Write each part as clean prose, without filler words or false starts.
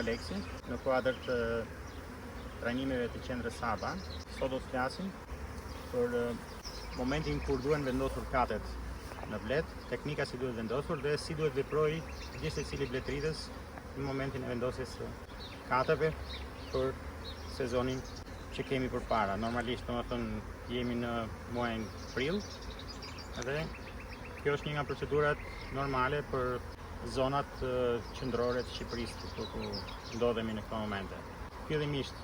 Aleksi në kuadër të trajnimeve të qendrës Saba. Sot do të flasim për momentin kur duhen vendosur katet në blet, teknika si duhet vendosur dhe si duhet veprojë gjithë secili bletëritës në momentin e vendosjes së kateve për sezonin që kemi përpara. Normalisht, domethënë, jemi në muajin prill dhe kjo është një nga procedurat normale për zonat qendrore të Shqipërisë ku ndodhemi në këto momente. Fillimisht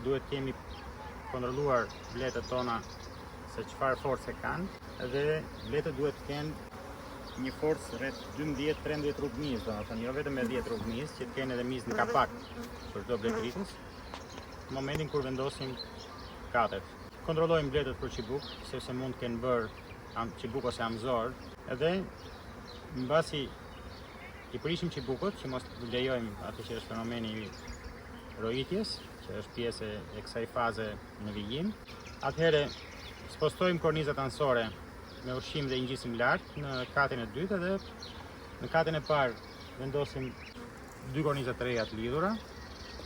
duhet kemi kontrolluar bletët tona se çfarë force kanë dhe bletët duhet të kenë një forcë rreth 12-13 rrugëmiz, domethënë jo vetëm me 10 rrugëmiz, që të kenë edhe miz në kapak për çdo bletëritës. Në momentin kur vendosim katet, kontrollojmë bletët për çibuk, sepse mund të kenë bërë çibuk ose amzor, edhe mbasi i prishim çibukut, që mos lejojmë atë që është fenomeni i rojitjes, që është pjesë e kësaj faze në vijim. Atëherë spostojmë kornizat anësore me ushqim dhe i ngjisim lart në katin e dytë dhe në katin e parë vendosim 2 korniza të reja të lidhura,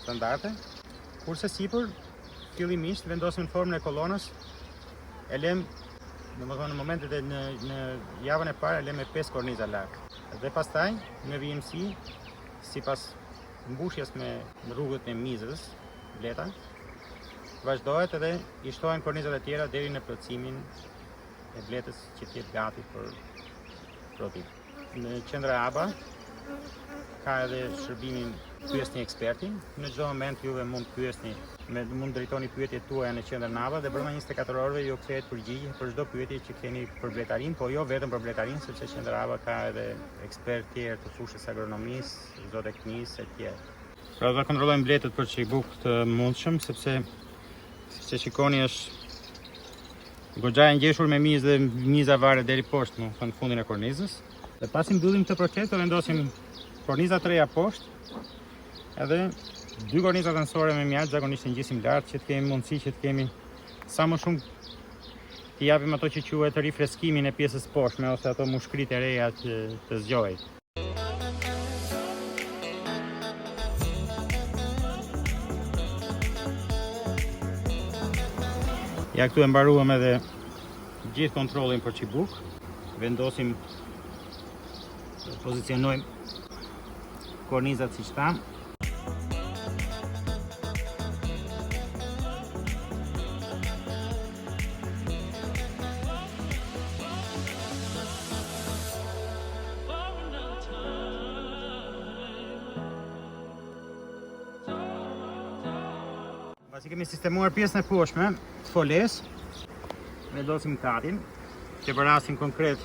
standarde, kurse sipër fillimisht vendosim në formën e kolonës, e lëm, domethënë në momentet e në javën e parë e lëm me 5 korniza lart. Dhe pastaj në vijimsi, sipas mbushjes me rrugët e mizës, bleta, vazhdohet edhe i shtohen kornizat e tjera deri në plotësimin e bletës që të jetë gati për prodhim. Në qendra ABA ka edhe shërbimin pyesni ekspertin. Në çdo moment juve mund pyesni, mund drejtoni pyetjet tuaja në qendrën ABA dhe brenda 24 orëve ju kthehet përgjigje për çdo pyetje që keni për bletarin, po jo vetëm për bletarin, sepse qendra ABA ka edhe ekspertë tjerë të fushës agronomisë, zootehnisë e tjerë. Pra do kontrollojmë bletët për çibuk të mundshëm, sepse siç e shikoni është goxha e ngjeshur me mizë dhe miza varet deri poshtë, në fundin e kornizës. Dhe pasi mbyllim këtë proces, do vendosim kornizat të reja poshtë, edhe 2 kornizat anësore me mjaft, zakonisht i ngjisim lart që të kemi mundësi që të kemi sa më shumë të japim ato që quhet rifreskimin e pjesës poshtme ose ato mushkrit e reja që të zgjojë. Ja këtu e mbaruam edhe gjithë kontrollin për çibuk. Vendosim, pozicionojmë kornizat siç tham. Pasi kemi sistemuar pjesën e poshtme të foles, vendosim katin, që për rastin konkret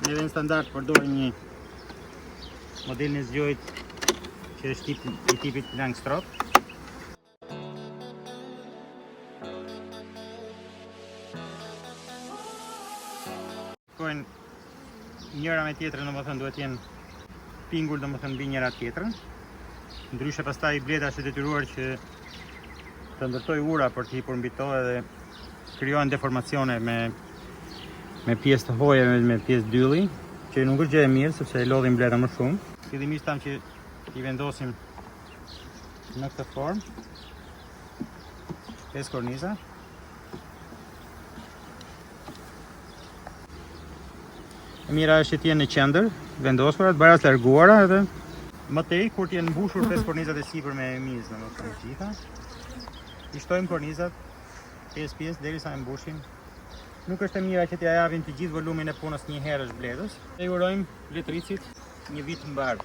në vend standard përdorim një model në zgjojit që është i tipit Langstroth. Shkojnë njëra me tjetrën, domethënë duhet jenë pingur, domethënë mbi njëra tjetrën. Ndryshe pastaj bleta është e detyruar që të ndërtoj ura për të hipur mbi to dhe krijohen deformacione me pjesë të hoje me pjesë dylli, që nuk është gjë e mirë sepse e lodhin bletën më shumë. Fillimisht tham që i vendosim në këtë formë 5 korniza. E mira është që të jenë në qendër, vendosura, të bëra të larguara edhe më tej kur të jenë mbushur 5 kornizat e sipër me mizë, domethënë të gjitha. I shtojmë kornizat pjesë derisa e mbushim. Nuk është e mira që t'ja japim të gjithë volumin e punës një herësh bletës. Ne urojmë bletëricit një vit të mbar.